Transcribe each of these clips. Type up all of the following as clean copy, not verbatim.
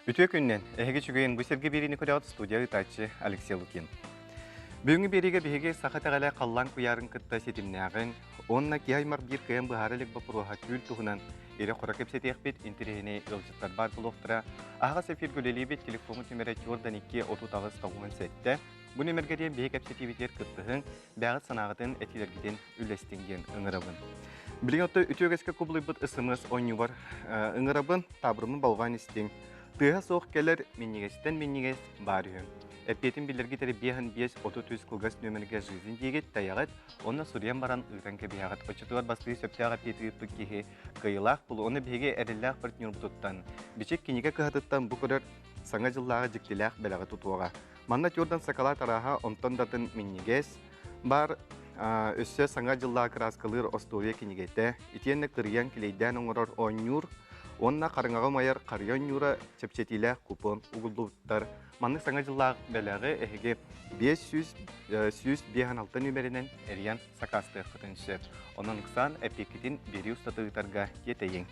Ütü günden ehege çügeyin bu sergi birini koyat stüdya itaçı Alexey Lukin. Бүгінгі береге беге сақатағала қаллан куярын кытта сетімнәғін, онна кияймар бір күйен бұхарылық бұпыруға түйіл тұғынан ере құра кепсетек бет интерегіне өлжіттар бар бұлықтыра, аға сәфир көлелі бет телефоны түмірі Jordan 2-30-90 сәтті, бұл нөміргеден беге кепсетебетер кыттығын бәғыт санағытын әтелергеден үлестенген ұңырабын. Білген отты үтөгеске көбілі бұд ысымыз ойны бар ұңырабын табырымын балған істен. Тыға соқ келер меннегестен меннегес бар үйін. Әппетін білдерге тәрі бейін 5-30 кылгас нөмірге жизнь дегет таяғат, оны суриян баран ұлған кәбияғат. Очытуар бастығы сөптіға петі тұккеге қиылақ бұл, оны беге әрілләқ партнер бұтыттан. Бечек кенеге кығатыттан бұл көрір саңа жыллағы жіктіләқ бәліға тұтуаға. Манна түрдан сақала тараға онтон датын меннегес бар өссө саңа жыллағы краскалыр остория кенегеті. Итенні кыриян келейден оңырар ойнюр, онна қарыңаға майар қариян юра чепчетілі купон ұғылдуыттар. Манны саңа жыллағы бәлігі әхеге 500-506 нөмерінен әриян сақасты қытыншы. Онын қысан әпекетін бері ұстатығытарға кетейін.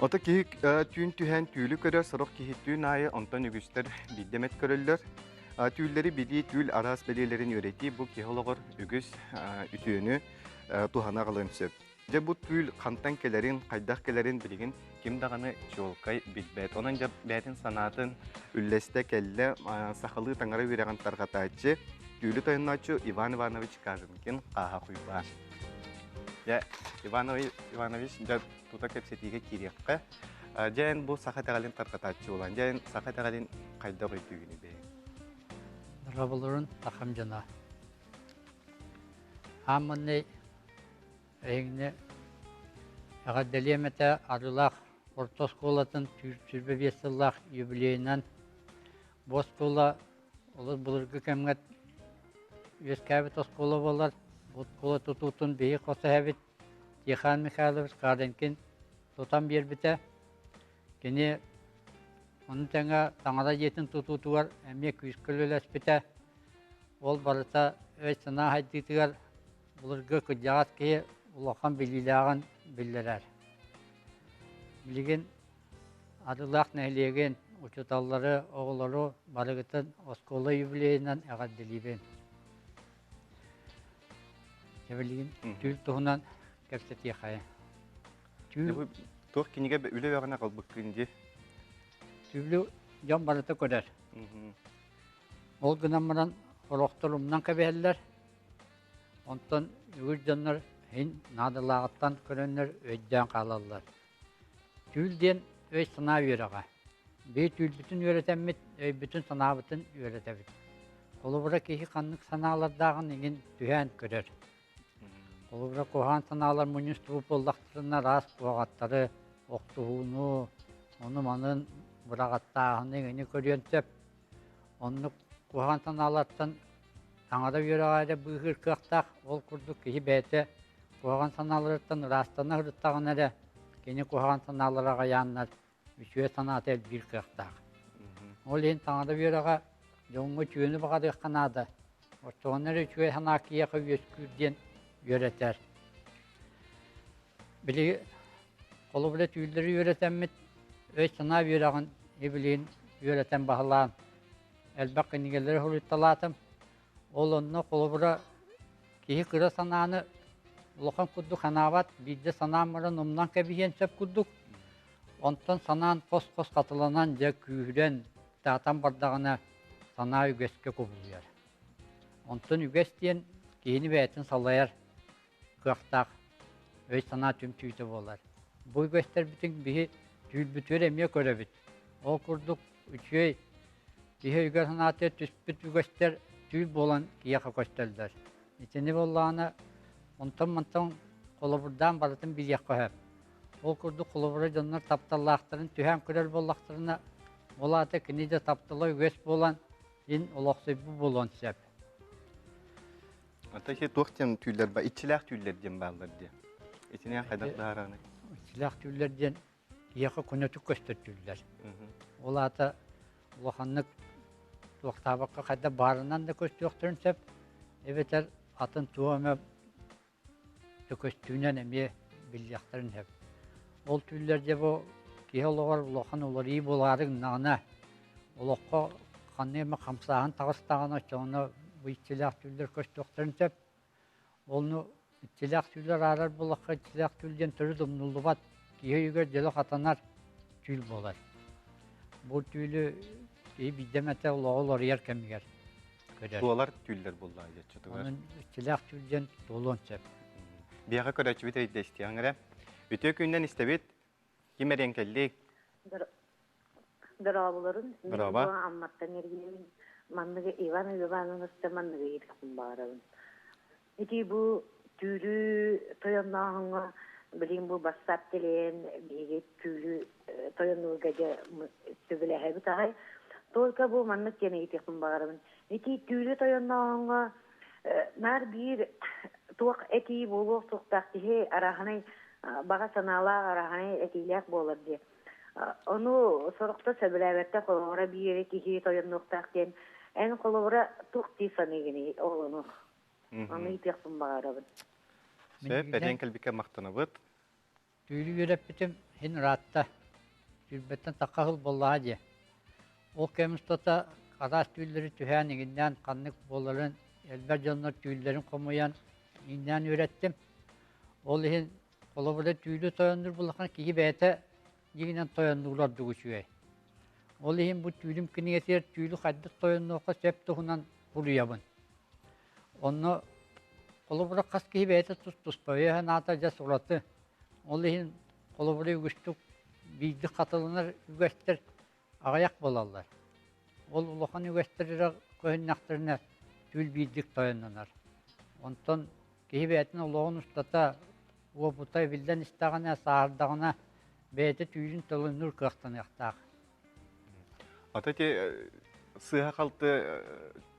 Ота кейік түйін түйен түйілі көрі сұрық кейіттүйін айы онтан үгістер биддемет көрілер. Түйілері биді түйіл арас бәлелерін өреті бұл кейхолығыр үгіс үтүйіні туғана қалыншы. Же бұл түйіл қантан келерін, қайдақ келерін білген кем дағаны жолқай білбәт. Онын жа бәтін санатын үллесте кәлі сақылы таңары вереген тарғатайчы түйілі тойынначы Иван Иванович Кажымкин қаға құйба. Иван Иванович жа тута кепсетіге керекқа. Жәйін бұл сақатағалин тарғатайчы olan. Жәйін сақатағалин қайда қой түйіні бей. Рабылырын тақам жана. Амынны әйіңіне әғаддәлеметі арылақ орта сколатын түрбе бесіллақ юбилейінен бос скола олар бұлырғы кәмгет өз кәбіт оскола болар. Бұл скола тұтутын бейі қосы әбіт Тихан Михайлович Қаденкин тұтан бербіті. Кені оның тәңі таңада етін тұтутуар әме күйіскіл өләспіті. Ол барыта өз сына хайдетігер бұлырғы күдяғат кейі улақан біліліғын білдірер. Білген адылақ нәйлеген ұчыталары, оғылары барығытын осколы юбилейінен әғадделейбен. Білген түйіл тұғынан кәпсеті қайы. Тұқ кенеге үлі өғана қалбық күнде? Түйілі жан барыты көрер. Ол ғынамыран ұрықтырымнан кәбәлілер. Онтан үгір жанлар хин надылағыттан көрінер өйден қалалылар. Түйілден өй сына үйераға. Бей түйіл бүтін үйретәмет, өй бүтін сына бүтін үйретәбет. Қолыбыра кейі қанның саналардағын еген түйән көрер. Қолыбыра қоған саналар мұныс туып олдақтырына рас қоғаттары, оқтуғыны, оны манын бұрағаттағын егені көрентіп, оны қоған саналардан таңада үйерағайда бұғыр қықтақ, ол күрдік кейі бәйті қоған саналардан растаны ғырыттағын әрі, кені қоған саналарға яннар, үшуе санаты әл бір қықтақ. Ол ең таңада үйераға жоңғы түйені бағады қанады. Ортоғын әрі үшуе санақия қой өскүрден үйретер. Білі қолы білі түйілдері үйретәмет, өз сана үйерағын ебілейін үйретен бағылаған. Әлбақ кенегелері ғылытталатым. Ол онына қолы бұра кейі қыра сананы ұлықын күдді қанават, бейді санамырын ұмнан кәбейен сөп күддік. Онтан санан қос-қос қатыланан жа күйірен тағатан бардағына сана үгеске көбілер. Онтан үгестен кейіні бәйтін салайыр қықтақ, өз сана түм түйті болар. Бұл үгестер бүтін бейі түйіл бүтір әме көрі біт. Ол күрдік үшей бейі үгер санаты түспіт үгестер түйіл болан кейеқі көстелдер. Итені болағына онтан-монтан қолыбырдан барытын бір еққа әп. Ол күрді қолыбыры жанлар тапталлақтарын түйәм көрер болақтарына олады кенеде тапталы үгес болан ен олақсы бұл болан сөп. Ата ке тоқтен түйілер ба, итчіләқ түйілерден бағылар де. Итіне қайдақ дағарағыны? Итчіләқ түйілерден еқі күнетік көстер түйілер. Олады олақанлық тоқтабыққа қайда барынан да көсті өқтірін сөп. Эбетер атын туамы төкөстүүнен эме билияқтарын хеп. Ол түйілерде бұл кие олоғар улахан олар боларын нана. Олоққа қаннема қамсағын тағыстағына чоны бұйтчелек түлдер көстіқтерін сөп. Олны итчелек түлдер арар болаққа итчелек түлден түрі дұмнулы бат. Кие үйгер делі қатанар түл болар. Бұл түлі бидемете олар ер кемігер. Туалар түлдер болды айтчытыгар. Оның итчелек түлден долон сөп. Бияға көрәчі біт өйдесті аңыра. Үтө күннен істебет кемерен келдік. Дырабыларын. Дыраба. Амматтан ергенен манныгы Иван Ивановичта манныгы еркін барабын. Эти бу түйлі тояннағыңа білейін бу бастап телен бейге түйлі тояннуғаға түбілі тағай. Только бу маннык кені еркін барабын. Эти түйлі тояннағыңа нар бір туақ әти болуқ тұқтақтығы араханай баға саналақ араханай әтилек болыр де. Onu sorukta sebelevette kolora bir yere kişiyi toyunluqtaqten en kolora tuqti sanigini oğlunu. Onu itiqsin bağırabın. Сөп, бәден кәлбіке мақтаны бұд. Tüylü yürep bitim hin rahatta. Tülbetten takahıl bollaha diye. O kemistota karas tüyleri tühen inden kanlık bolların elber canlar tüylerin komuyan inden ürettim. Olihin kolabıda tüylü toyandır bulakın ki beyte yine toyandılar duguşuyor. Olihin bu tüylüm kini yeter tüylü kaddık toyandığı sep tohunan kuruyabın. Onu kolabıda kas ki beyte tuz payı nata jas ulatı. Olihin kolabıda güçtük bildik katılınır ügestler ağayak bolarlar. Ol ulakan ügestlerine koyunaklarına tül bildik toyandılar. Ondan ki beytin ulağın ustata o butay bilden istağına sağırdağına beyte tüylün tolunur kıqtan yaqtaq. Ата те сыға қалты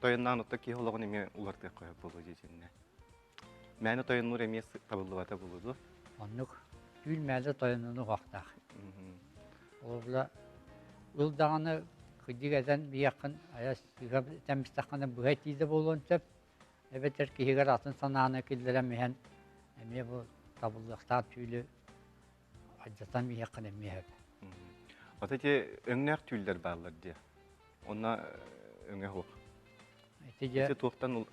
тойыннан ұтта ке олағын еме ұларды қойып болу жесінне. Мәні тойыннур еме табылды бата болуду. Onluk tül məldə toyanını qaqtaq. Ola ıldağını kıcık eden bir yakın ayas temistaqını bu hetiyle bolun söp. Evet erkeğiger atın sanağına kildiremeyən eme bu tabıllıqta tüylü acıtan bir yakın eme hep. Ата те өңнәр түйлдер bağlar diye. Ona öңе hoq. Etice Ете tuğtan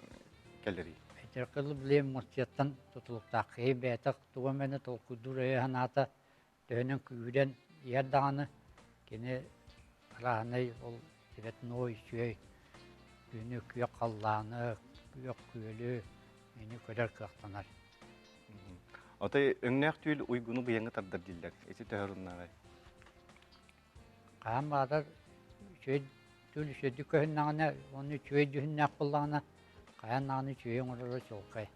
kelleri. eterqılı bileyim muhtiyattan tutuluqta qeyb etek tuğamene tolkudur hanata dönün küyden yer dağını gene rahanay ol tibet noy şüy günü küye qallanı küye küylü meni köder qaqtanar. Ата өңнәр түйл уйгуну быяңы тардар дилдер. Ете тәһәрүннәгә. Qam badar şöy tül şöydü köhünnağına onu şöy dühünnaq bullağına qayanağını şöy orada çolqay.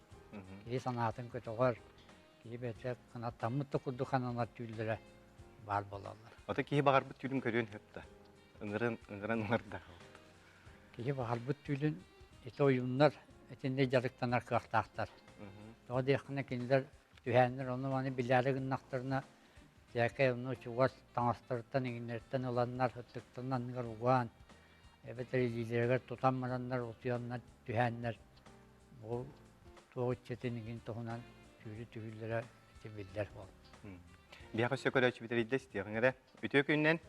Ki sanatın kötüğür ki bete kanattamıtı kurdu kanalar tüllere var bolarlar. Ата ки багар бу түлүн көрөн хөттә. Ыңгыран уларда. Ki bahar bu tülün eti oyunlar etinde jarıktanar kıqtaqtar. O diyaqına kinler tühenler onu bana bilyarı gınnaqtırına Jaka onu çuvar tanıştırdan inlerden olanlar hıttıktan uğan. Evet liderler tutanmayanlar otuyanlar tühenler. Bu çoğu çetinigin tohunan tüylere tibiller var. Бияга сөкөрөчү битер идес дияңыра. Үтө күннен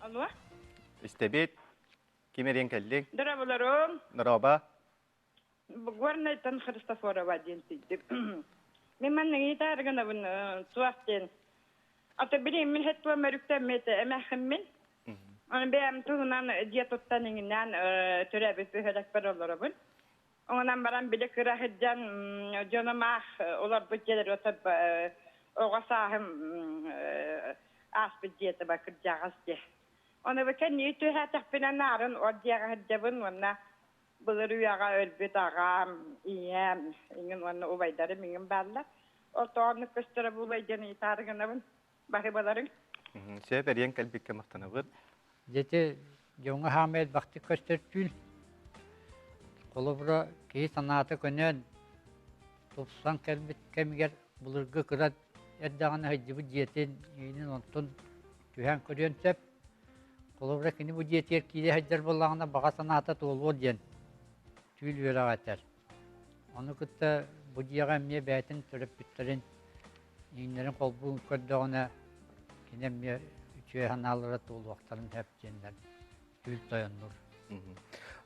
Алло, истебет кемерен келдик. здравствуйте. Нараба. Горнайтан Христофорова дентип. Мен гитаргана бун туактен. Ата билем мен хетва мөрүктен мете эмахмин. Аны бем тугунан диетоттан иңнен төрөбү хөдәк бараларыбын. Онан баран билек рахиджан жономах олар бүҗелер отып огасахым аспидете бакыр жагасте. Аны бекен нитү хатак бинан нарын одяга хәҗәбен ванна булыр уяга ölбет агам иям иңен ванна убайдары минем балла. Отоны көстөрө булайдан итаргынабын бахыбаларын. Сөберен келбикке мактанабыт. Jeti jonga hamet vakti köster tül. Kolobra ki sanatı könen topsan kelbit kemiger bulurgu kırat eddağına hıcı bu jiyetin yinin ontun tühen körüyen sep. Kolobra kini bu jiyet yerkide hıccar bollağına bağa sanata tolvo diyen tül yöre atar. Onu kıtta bu jiyaga emniye beytin törüp bitlerin yinlerin kolbuğun kördağına Yine bir üçüye hanalara tuğul vaktarın hep cennet. Tül toyanlar.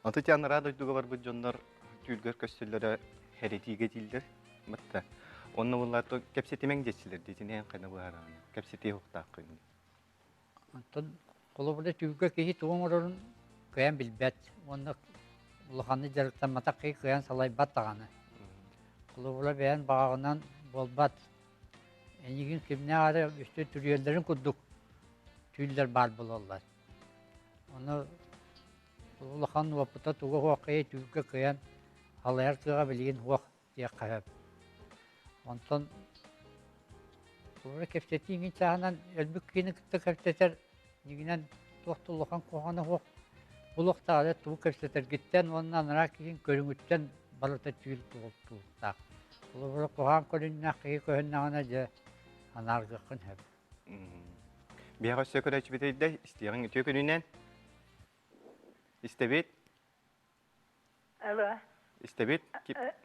Антı тянара дойдуга бар бу жоннор түүлгөр көстөллөрө херетиге дилдер. Мытта. Онны буллар кепсетемен жечилер дитинен кана бара. Кепсете хукта кын. Антон колобуда tüyge kehi tuğumurun köyen bilbet. Onu ulhanı jarıktan mata kehi köyen salay bat tağanı. Kolobula beğen bağından bolbat. Enigin kimne ara üstü türüyellerin kudduk. Tüyler bar bulallar. Onu ulhan vaputa tuğu huakayı tüyge köyen halayar kığa bilgin huak diye kahep. Ondan kolobula kepsetiğin çağından elbük kini kıtta kepseter Niginen tohtuluğun koğanı hoq. Buluqtağda tuğu kepseter gitten ondan rakiyin körüngütten balıta tüyül tuğultuğultaq. Bulu koğan körününe kıyı köhünnağına je anargıqın hep. Bir ağa sökür açıbeteyde isteyen ötüyor gününden. İstebet. Alo. İstebet.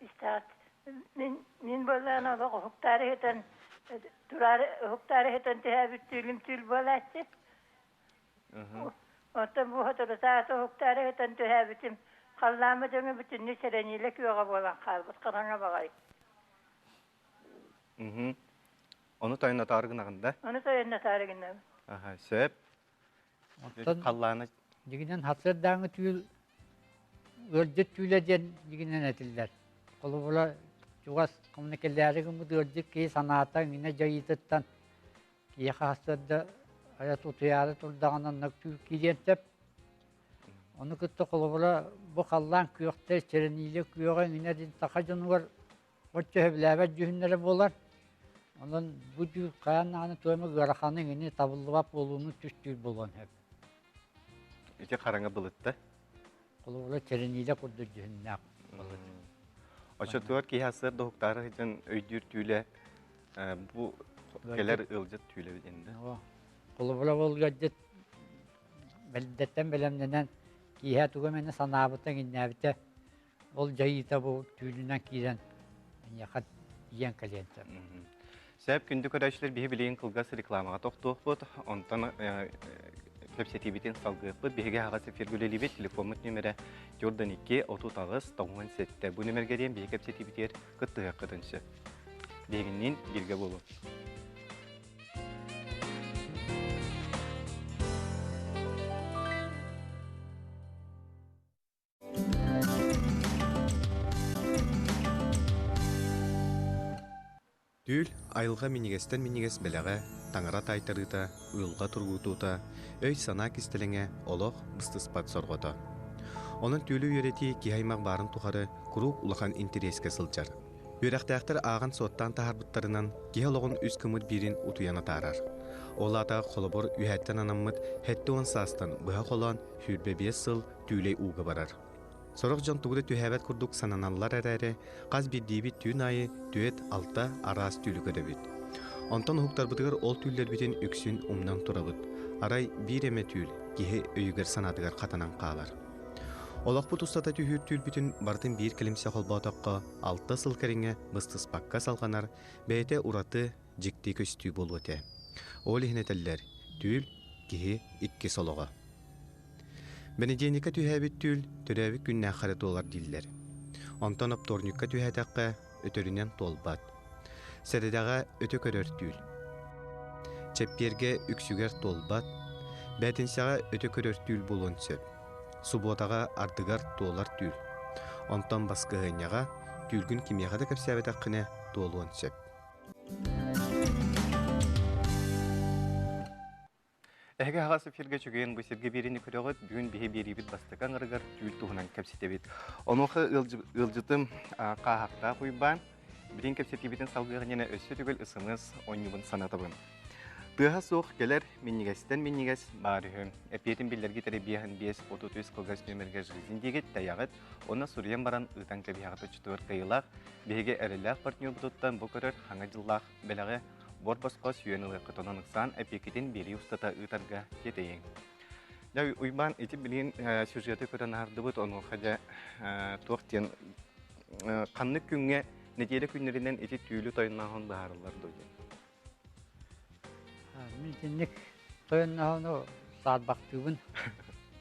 İstat. Min bolan ola huktarı heten turar huktarı heten tehabüttülüm tül bolatı. Ondan bu hatırı saati huktarı heten tehabütüm. Kallama dönü bütün nişereniyle köye bolan kalbıt karana bagay. Onu tayına targınağında. Onu sayın tarihinde. Aha, söp. Kallağını. Niginen hatırdanı tüyül ölcet tüyleden niginen etiller. Kolubula Çuğas komünikelleri gibi ölcet ki sanatan yine cayıtıttan ki hastada hayat utuyarı tuldağından naktül kiyentep. Onu kıttı kolubula bu kallan kıyokta çereniyle kıyoğun yine din takacın var. Koçça heblavet cühünleri bolar. Onun bu cüh kayanağını tüyme gırakanın yine tabıllıvap olduğunu tüstül bulan hep. İşte karanga bılıttı. Kolubula çereniyle kurdu cühünnak bulut. Açıtıyor ki hasır doktor için öydür tüyle bu keler ılcıt tüyle bilindi. Kolubula bol gadget beldetten belemlenen kiha tügemene sanabıtan innabite ol cayita bu tüylünden kiren yakat yiyen kaliyente. Sebep gündük ödeşler bir bileğin kılgası reklamağa toxtuq bud. Ondan Kepsetibitin salgıp bud. Bihege hağa sefirgüleli bit telefonut numara 42 39 97. Bu numarga diyen bir kepsetibiter kıttığı kıdınşı. Bihegenin birge bolu. Түүл айылға минигестен минигес беләгә, таңара тайтарыта, уйылға тургутута, өй сана кистелеңе олох быстыспат соргота. Onun tüylü yöreti kihaymaq bарын тухары курук улахан интереске сылчар. Үйрәхтәхтер ағын соттан тахарбыттарынан кихалоғын үз кымыт бирин утуяна тарар. Олата холобор үйәттен анаммыт хәтті он састан бұға қолан хүрбе 5 сыл тüylей уғы барар. Сорық жон туғыды түйәбәт күрдік сананалар әрәрі, қаз бір дейбіт түйін айы түйет алта арас түйлі көдебіт. Онтан ұқтар бұдығыр ол түйілер бітін үксін ұмнан тұрабыт. Арай бір әме түйіл, кеге өйігер санадығар қатанан қалар. Олақ бұт ұстата түйір түйіл бітін бардың бір келімсе қолбаутаққа 6 сыл кәріңе бұстыс баққа салғанар, бәйте ұраты жікті көстүй болу өте. Ол ихнетелер түйіл кеге 2 солуға. Бенеденика түйәбіт түйіл түрәбі күнне ақыры толар диллер. Онтан апторнюкка түйәтәққа өтөрінен толбат. Сәдедаға өтө көрөр түйіл. Чепперге үксүгер толбат. Бәтінсаға өтө көрөр түйіл болон сөп. Суботаға ардыгар толар түйіл. Онтан басқығыняға түйілгін кимияға да кәпсәбетаққыне толуын сөп. Әге ағасы ферге чүген бұсерге берені көріғыт, бүгін бейе беребет бастықан ұрығар түйіл туғынан кәпсетебет. Онуқы ұлжытым қағақта қойбан, бірін кәпсетебетін салғығынена өсі түгіл ұсыңыз ойныбын санатыбын. Тыға соқ келер меннегестен меннегес барығын. Әпетін білдерге тәребияғын 5-33 қылғас нөмірге жығызіндегет таяғыт, оны сұриян баран ұтан кәбияғыты чүтуір қиылақ, бейге әріләқ партнер бұтыттан бұл көрір хаңа жыллақ бәліғі Бор басқа сүйенілі қытынан ұқсан әпекетін бері ұстата ұтарға кетейін. Уйбан еті білген сюжеті көрін арды бұд, оның қаja тоқтен қанны күнге нәтелі күнлерінен еті түйілі тайыннағын бағарылар дойды. Мен тинник тойоннаһыну саатбактыыбын.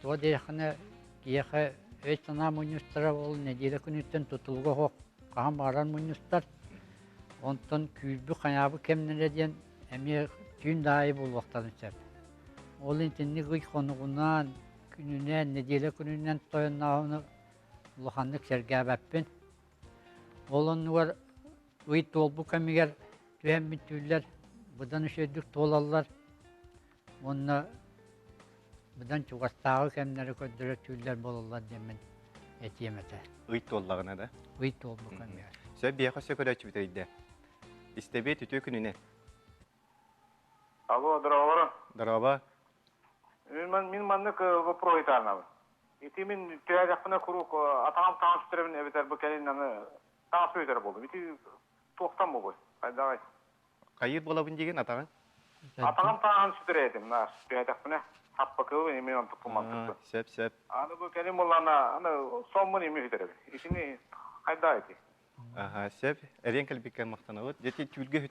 Туо дейхана киэхэ өй санаа муньустара ол неделе күнүттен тутулга хок каһан баран муньустар. Онтон күйбү хаябы кемнере диен эми түйүн даайы болуактарын сеп. Ол интинник гый хонугунан күнүнен неделе күнүнен тойоннаһыну улаханнык сергәбәппин. Олоннугар ый толбу камигер түһәм биттүлләр будан өшөйдүк толаллар. Онна будан чугастагы кемнери көддөрө түлләр болалар демен этиемете. Ыйт толлагына да. Ый толбу камигер. Сөп бияқасы көрәчі бітерейді. Истебе түтө күніне. Алло, здорово. Дараба. Мен маннык вопрос айтарнабы. Ити мен тәҗәкпенә курук атагам таңс теребен эбетер бу кәлиннәне таңс өйтер булды. Ити токтан бу. Кайда? Кайыр болабын деген атаған? Атагам таңс тередим. Нас тәҗәкпенә таппакы мен аны тупман. Сөп. Аны бу кәлин буллана, аны соммын эми өйтер. Итини кайда ити? Аха, сөп. Әрен кәлбеккән мақтанабы. Дети түлгә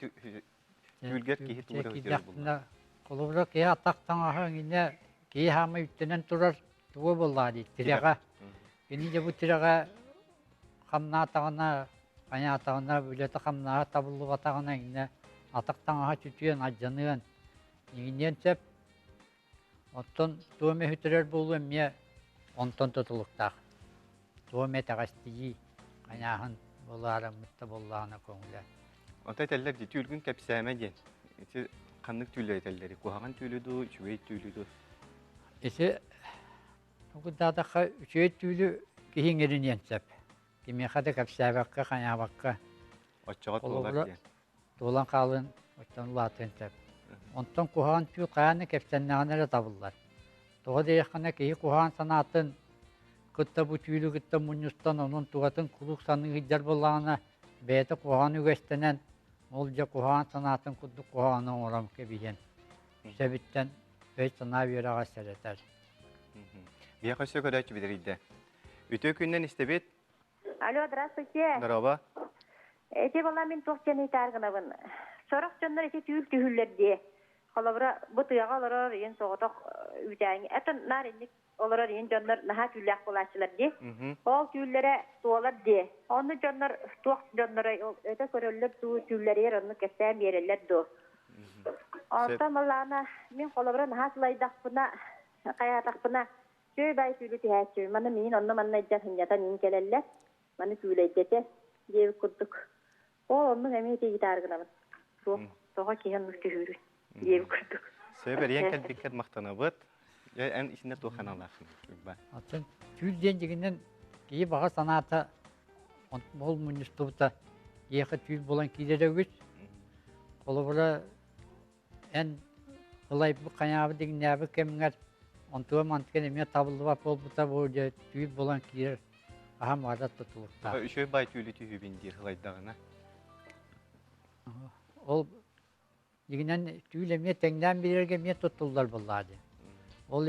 кихи тугыра өтер булды. Колубра ки атактан ахыңне ки хамы үттенен турар туы буллады тирәгә. Кини дә бу тирәгә хамна тагына, кая тагына бүләтә хамна табылып атагына инде атактан аха түтүен аҗанын. Иннен сеп оттон туыме хүтерер булу ме онтон тотулукта. Туыме тагасти каяһын буларым мытта булланы көңүле. Онтай тәлләр ди түлгүн кәпсәмә ден. Ити каннык түле тәлләре. Куһаган түлүдү, чүвей түлүдү. Ese Ogudada ka üçe tüylü kihingerin yensep. Kimi hada kapsabakka kanyabakka. Açığa Olubra- tolak diyen. Dolan kalın otan latensep. Ondan kuhan tüy kayanı kepsenleğine tabullar. Doğa deyakana ki kuhan sanatın kıtta bu tüylü kıtta munyustan onun tuğatın kuluk sanı hiccar bulağına beyte kuhan ügestenen olca kuhan sanatın kuddu kuhanı oram kebiyen. Sebitten beş sana bir ağa sereter. Бияқасы көрәчі бідірейді. Үтө күннен істебет. Алло, здравствуйте. Дараба. Эти была мен тоқчаны таргынабын. Сорок жондар эти түйүл түйүллерди. Холобра бу туяга олорор ен соғоток үтәңи. Этен наринник олорор ен жондар наха түйүлләк булачылар ди. Ол түйүлләре туалар ди. Оны жондар тоқ жондары өтө көрөллөр түйүлләре аны кесәм берелер до. Антан малана мен холобра наха сылайдакпына каятакпына Köy bay tüylü tihäçü. Mana min onno manna ijjan hınjatan in kelelle. Mana tüyleydete diye kurduk. O onun emeti gitargınamın. Soğa kihan müstühürü diye kurduk. Söber yen kelbekket maqtanabıt. Ya en içinde toğan Allah'ın. Atın tül dendiginden ki bağa sanata bol munyustubta yeğe tül bolan kilere güç. Kolubura en olay bu kayabı degin näbi kemnger Ontuğa mantıken emine tabıldı var polbuta boğuca tüyüp bolan kiler aham adat tutulukta. Üçöy bay tüylü tüyü bindir hılaydağına. Ol diginen tüyle emine tengden bilirge emine tutuldular bulladı. Ol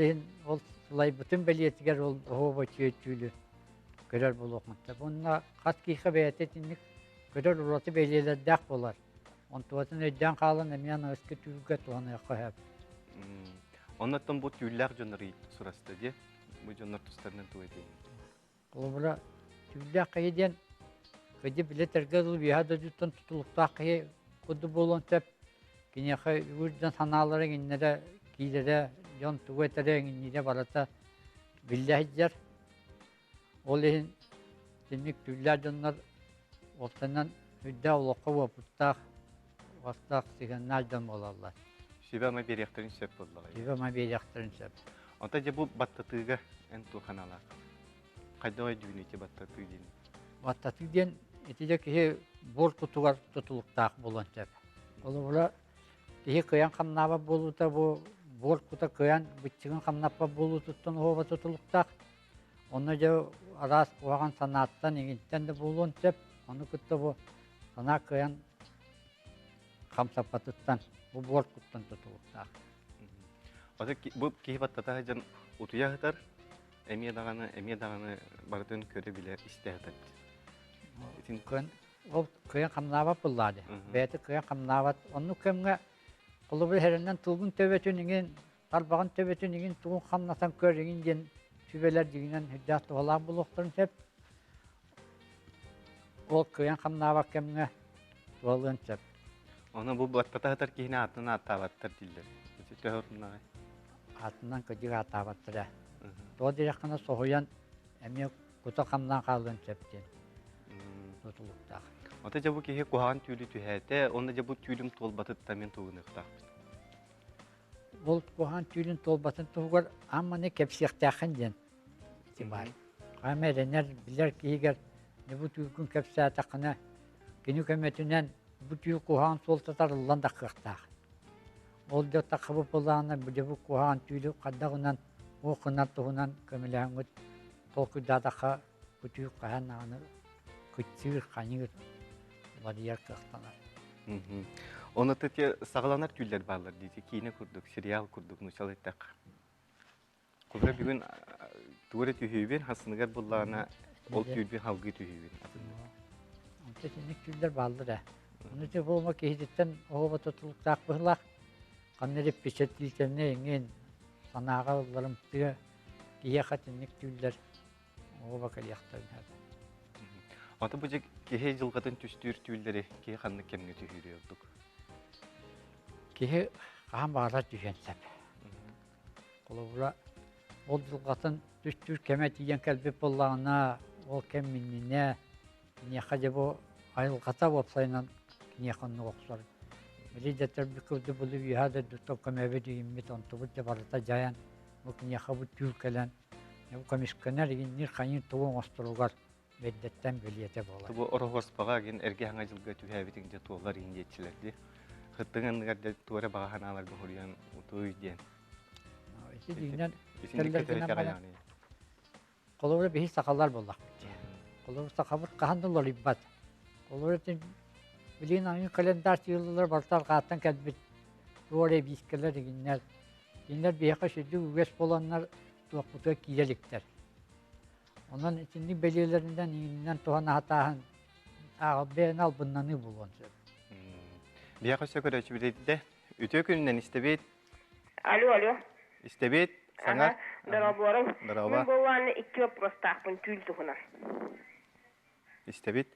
sılay bütün beliyetiger ol hova tüylü görer bulukmutta. Bununla kat kıyka beyetetinlik görer urası beliyeler dağ bolar. Ontuğatın ödden kalın emine eski tüylüge tuğanı yakı hep. Ondan bu tüyler jonları surasta diye. Bu jonlar tustlarından tuğu edeyim. Kolubura tüyler kayıden kaydı bile tergazıl bir hada cüttan tutulukta kayı kudu bolon tep. Kine kayı yüzden sanalara inlere giyilere yon tuğu etere inlere barata billahicler. Olehin dinlik tüyler jonlar ortadan hüdde uluqa vaputtak vastak siganlardan olarlar. Şive ama bir yaktarın söp oldular. Jiva ma bir yaktırın sep. Ondan bu battatığıga en tuğan Allah. Kayda o düğünü içi battattığı değil. Vattatıgden etide ki bor kutugar tutulukta bolan sep. Olubura ki kıyan kamnaba boluta bu bor kuta kıyan bütçüğün kamnaba bolu tutun hova tutulukta. Onu da aras kuğan sanattan ingitten de bolan sep. Onu kutta bu sana kıyan kamsapatuttan bu bor kuttan tutulukta. Oda bu ki battatağı can utuya hıtar. Emiye dağını bardın köre bile istehtar. Kıyan o kıyan kamnaba bulladı. Beti kıyan kamnaba onu kemge Kulubu herinden tulgun töbetünün, talbağın töbetünün tuğun xamnatan körüngin gen tübeler diginen hüddatı olan bulukturun hep. Ol kıyan xamna bak kemine tuvalığın hep. Onu bu batbata hatar kihine atına atabattır diller. Bizi töhürünler. Atından kıcık atabattır. Tuğa direkkana soğuyan emi kutu xamdan kaldığın hep diyen. Tutulukta. Ota jabu kihe kuhan tüylü tühete, onda jabu tüylüm tolbatıt tamen tuğunıqtaq. Ol kuhan tüylün tolbatın tuğgar amma ne kepsiyaktağın diyen. İtibar. Kamerener bilir ki higer ne bu tüykün kepsiyatağına günü kömetünen bu tüy kuhan sol tatarılan da kıqtağ. Ol da takıbı bulağına bu kuhan tüylü kaddağından o kınar tuğunan kömülağın tolku dadaqa bu tüy kuhan ağını küçür kanır. Variyar kıqtanar. Onu tütü sağlanar tüyler bağlar deydi. Kine kurduk, serial kurduk, nusal ettik. Kubra bir gün tuğra tühübün, hasınıgar bullağına ol tüylü halgı tühübün. Onta senek tüyler bağlıdır ha. Onu tüy bulmak ehiditten oğuba tutuluk taqbığılaq. Kannerip peşet dilterine engin sanağa ollarım tüy giye xatinek tüyler oğuba kaliyaqtarın ha. Ota bu jek kihe jılgatın tüstür tüyleri kihe xanlık kemine tühürü olduk. Kihe qahan bağlar düşensep. Kolubura ol jılgatın tüstür keme tiyen kelbep bollağına, ol kemminine, niyaqa bu ayılgata bopsaynan niyakanını oqsar. Biri deter bir kıvdı bulu yuhada dutok kemebe düğümmit ontubut da barata jayan. Bu niyaqa bu tül kelen. Bu komiskener nir kanyin tuğun ostulugar. Meddetten böliyete bolar. Bu orogos baga gen erge hanga jılga tühäbitin de tuğlar injetçilerdi. Hıttığın garda tuğra baga hanalar huryan utuy diyen. İşte düğünden İsindeki tellerden tühete bana yani. kolora behi sakallar bolak. Kolora sakabır kahandılar ibbat. Kolora ten bilin angin kalendar yıllar bartal qatan kadbit. Doğru biskeler ginler. Ginler beha şeddi üges bolanlar tuğakuta kiyelikler. Onun içinde belirlerinden ininden tuhana hatahın ben al bunları bulun. Biya koşa göre çübireydi de ütü gününden istebet. Alo. İstebet sanar. Darabuarım. Daraba. Men bu anı iki prostaqın tül tuğuna. İstebet.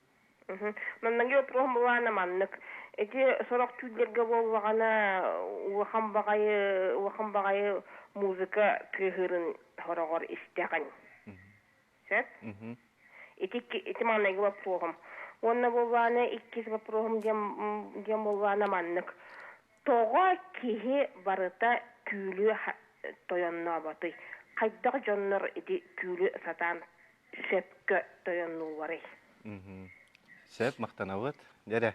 Men ngi prohum bu anı manlık. Eti sorak tüllerge bolğana waxam bagayı muzika kıhırın horogor isteğin. Set? Iti manlığı bu prohum. Onna bolğana ikkisi bu prohum dem bolğana manlık. Toğa kihi barıta tülü toyanna batı. Qayda jonlar iti tülü satan sepke toyannu varı. Sep maqtanawat. Nere?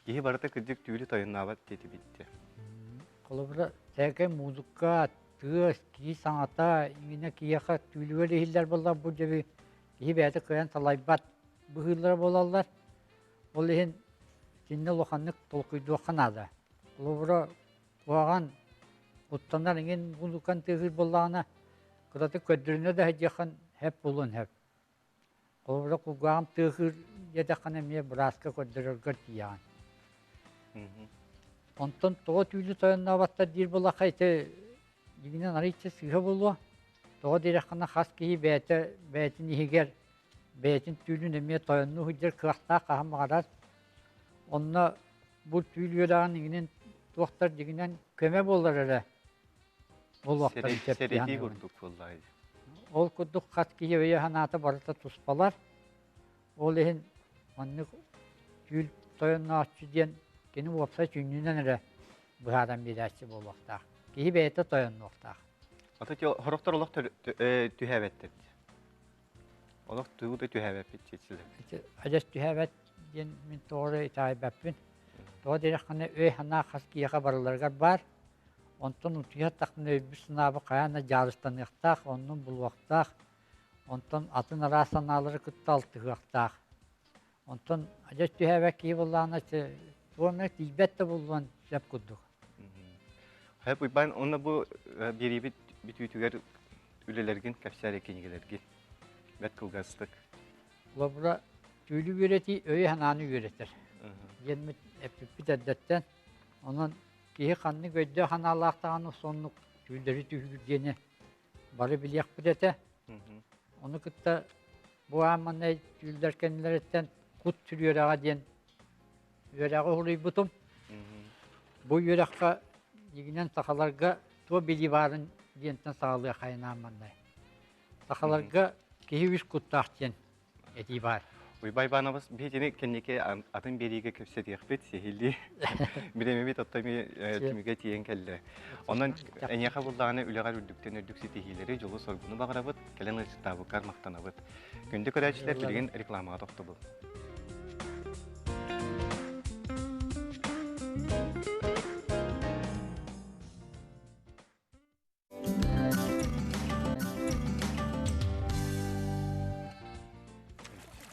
Kihi barata kıcık tüylü toyannavat dedi bitti. Kolubra teke muzika tığız ki sanata yine ki yaka tülü hiller bollar bu gibi kihi beyte koyan talaybat bu hiller bolallar. Olehin jinne lohanlık tolkuydu kanada. Kolubra Oğan Uttanlar ingin bulukan tığır bollağına kıratı ködürüne de hediyakan hep bulun hep. Kolubra kuğam tığır yedakan emiye braska ködürürgür diyan. Ondan toğa tüylü toyanna batta dir bolakayte yiginen arayıcı sıhı bulu. Toğa direkana khas kihi beytin ihiger beytin tüylü emiye toyannu hücür kıhta kaham arar. Onna bu tüylü yolağın inginin doktor diginen köme bollar öyle. Ol vaqtdan Sereti kurduk vallahi. Ol kurduk kat kiye ve hanata barata tuspalar. Ol ehin anlık gül toyanna açı diyen geni vapsa çünlünden öyle bıhadan bir açı bol vaqta. Kihi beyte toyanna vaqta. Ata ki horoktor olaq tühäbettir. Olaq tühü de tühäbet çeçiler. Ajas tühäbet diyen min doğru itaibapin. Doğru direkana öy hana khas kiyaqa barılargar var. Ondan utuya takını bir sınavı kayana jarıstan yıqtaq, onun bulvaqtaq. Ondan atın arasan alırı kıtta altı yıqtaq. Ondan ajas tühäbek iyi bullağına doğrumek dilbette bulduğun jep kudduk. Hep ben ona bu biri bir tüytüger ülelergin kapsar ekengelergin. Bet kılgastık. Bura tüylü üreti öy hananı üretir. Yenmet hep bir deddetten onun киһи ханны көйдө ханаалаахтааны соннук түүлдери түүлгүрдени бары билиэх бүтете. Onu kıtta bu ammanay tülderkenlerden kut tülüyor'a diyen yöreğe huluy butum. Bu yöreğe yiginen sakalarga to bili varın diyenten sağlığı kaynağı ammanay. Sakalarga kehi üç kuttağ diyen eti var. Uybay banabız bir jene kendike atın beriге köpse diyekbet sehilli. Bilememit ottami tümüge tiyen kelle. Ondan enyaka buldağını ülegar ürdükten ürdükse tehileri jolu sorgunu bağırabıt, kelen ırçıtabı karmaqtanabıt. Günde köreçler bilgen reklamağa toxtu bu.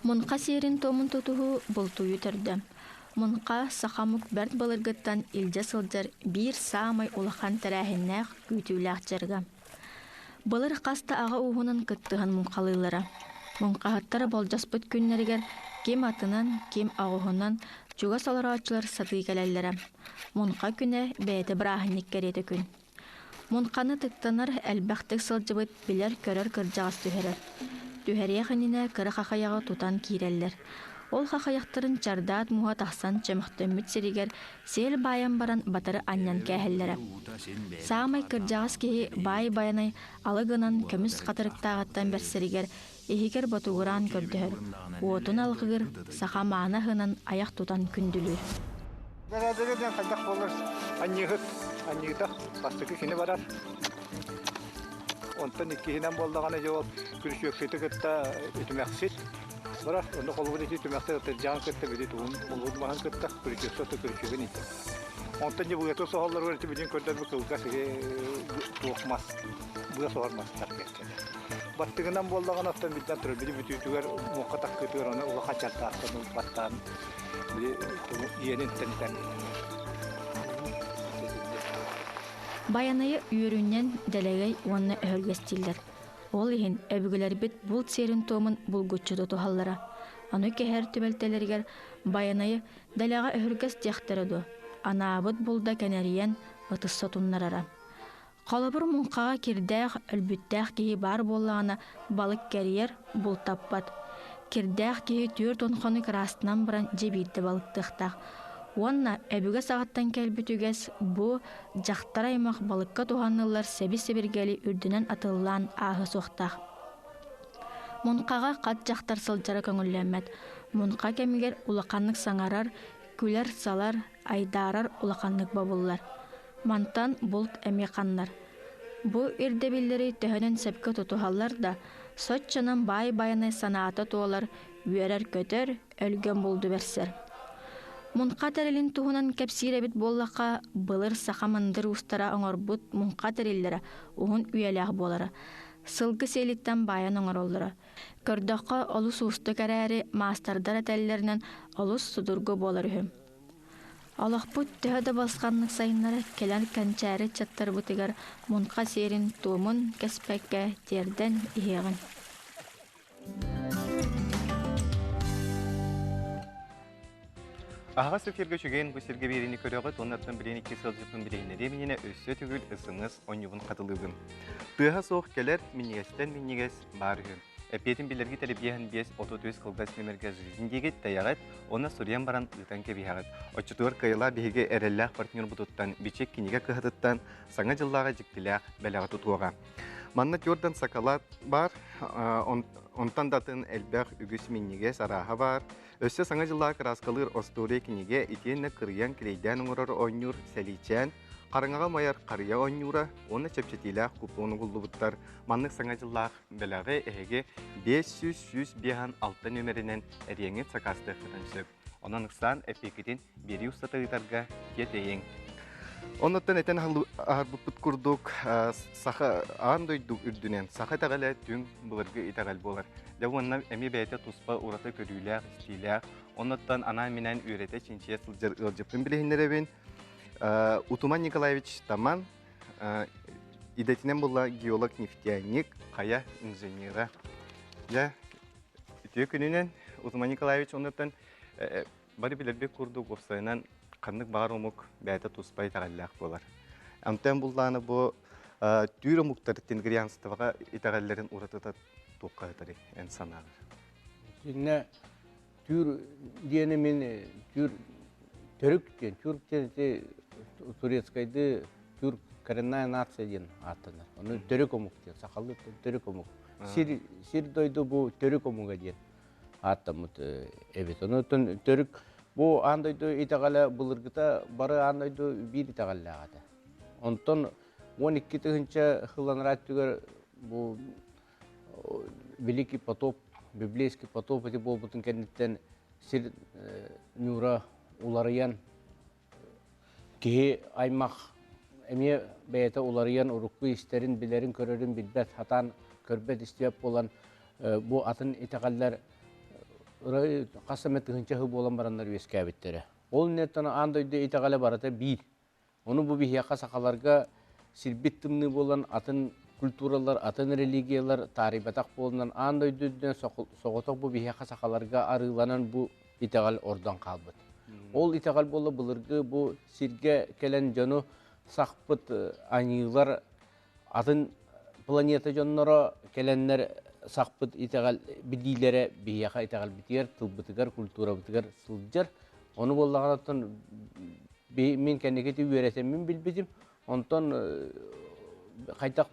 Munqa serin tomun tutuhu bultuyu törді. Munqa saxamuk bәрт balırgıttan ilce sılcar bir samay ulaqan tərəhinnəq gütüylaq jarga. Balır qasta ağa uğunun kıttığın munqalıylara. Munqahattara boljaspıt günleriger kim atынан, kim ağuğundan juga salara açılır satı gələllərə. Munqa küne bəyəti brahinik kereti gün. Munqanı tıktanır əlbəxtik sılcıbıt biler körər kırjağız tüherer. Tüheriye xinine kırı xaxayağı tutan kireller. Ol xaxayaqtırın çardaat muha taxsan çemixtömmüt seriger sel bayan baran batırı anyan kähellere. Sağmay kırjağız kehi bay bayanay alıgınan kömüs qatırıktağıttan berseriger ehiker batuğuran kördühür. Uotun alğıgır sağa mağına hınan ayak tutan kündülür. Beraberden kaldak olur. Anniyıda bastıkı kini varar. Ondan ikihinen boldağına cevap görüşüyordu kıtta ütümeksit. Bırak onu kolunu ütümeksit can kıtta biri tuğun bulunmahan kıtta görüşüyorsa görüşüyor neyse. Ondan bu yato soğallar var ki bizim körler bu kılga sege tuğmaz. Bu soğarmaz takdirken. Battığından boldağına aftan birden türü biri bütütüler muhakkak kıtıyor onu ula kaçarta aftan battan biri yenin tenten. Bayanayı üyüründen delegey onunla öğürgestiller. Ol ihin öbügüler bit bul serin tomun bulgutçu tutuhallara. Anu keher tübelteleriger bayanayı delega öğürgest yaktırıdı. Anabıt bulda keneriyen ıtıssa tunlarara. Qalabır munqağa kirdəq, ölbüttəq kehi bar bollağına balık keriyer bul tappat. Kirdəq kehi tür tonxonu krastınan baran jebiddi balıktıqtaq. Onna öbüge sağıttan kelbütüges bu jaqtar aymaq balıkka tuhanıllar sebi-sebirgeli ürdünen atıllan ahı soqtaq. Munqağa qat jaqtar sılcara köngüllәmmet. Munqa kemiger ulaqanlık sangarar, küler salar, aydarar ulaqanlık babullar. Mantan bult emiqanlar. Bu irdebilleri töhönen sepke tutuhallar da soççanan bay-bayanay sanaata tuolar, üyerer kötör, ölgen buldu berser. Munqa terilin tuhunan kepsire bit bollaqa bılır saxamandır ustara oŋorbut munqa terillere uğun üyelaq bolara. Sılgı selitten bayan oŋorollara. Kördöqqa olus ustu kerääri maastardar etellerinen olus sudurgu bolar ühüm. Aloqput töhöde basqanlık sayınları keler kançäri çattar butigar munqa serin tuğumun kespekke terden iheğin. Ağa sökerge çögen bu serge birini köröğüt, onlardan birini kesilcipin bireyinleri minine össö tügül ısınız onyubun katılığın. Tığa soğuk keler minnigesten minniges barıhın. Epetin bilirgi telebiyahan bies ototüz kılgas nemerge züzündegi tayağıt, ona suriyan baran ıtan kebihağıt. Oçutuğur kayıla bihiге erellağ partner buduttan, biçek kinige kıhıtıttan, sana jıllağa jiktilağ belağı tutuğa. Manna Jordan sakalat var, ondan datın elbağ ügüs minniges araha var. Össe sana jıllağa kıraskalır osturi kinige itiyenle kırıyan kireyden uğrar oynur seliçen, Qarınağa mayar qarıya oynura, onu çepçetiyle kuponu gullubutlar. Manlık sana jıllağı belağı ehege 500 bihan altı nömerinin eriyeni sakasdı kıtansıp. Onun ıksan epekitin biri ustatığıtarga yeteyin. Ondan eten harbuput kurduk, saha ağın doyduk ürdünen, saha tağala tüm bılırgı itagal bolar. Devonla emi beyte tuspa uğrata körüyle, istiyle, ondan ana minen üyrete çinçiye sılcar ılcıpın bilehinlere Utuman Nikolaevich Taman, idetinen bolla geolog neftiyanik, kaya inženyera. Ya, itiyo gününen Utuman Nikolaevich ondan bari bilerbek kurduk ofsayınan Қаннык бағар омук бәйті туспай тағаллақ болар. Амтан бұлланы бұ түйір омуктар тенгриянстываға итағалларын ұратыта тоққа етері ән санағыр. Сенне түйір дені мен түйір түрік ден, түрік дені турецкайды түйір коренная нация ден аттанар. Оны түрік омук ден, сақалы түрік омук. Сир дойды бұ түрік омуға ден аттамыд әбет. Оны түрік bu andaydı itagala bulurgıta barı andaydı bir itagala ağadı. Ondan 12 tığınca hılanırat tüger bu Великий потоп, библейский потоп эти бол бутын кенеттен сир нюра уларыян кихи аймақ эме бәйті уларыян урукку истерин билерин көрөрүн билбет хатан көрбет истеп болан bu атын итагаллар қасамет ғынчағы болан барандар өскәбеттері. Ол неттіні андойды итағалы барата бейд. Оны бұл бейхияқа сақаларға сирбеттімні болан атын культуралар, атын религиялар тарибатақ болынан андойды соғытық бұл бейхияқа сақаларға арыланан бұл итағал ордан қалбыд. Ол итағал болы бұлырғы бұл сирге келен жону сақпыт анилар атын планета жоннары келенлер сақпыт итағал бидилері бейяқа итағал бітер, тылбытығар, культура бітігар сылджар. Оны болағанаттан мен кәнекеті өретемін білбедім. Онтан қайта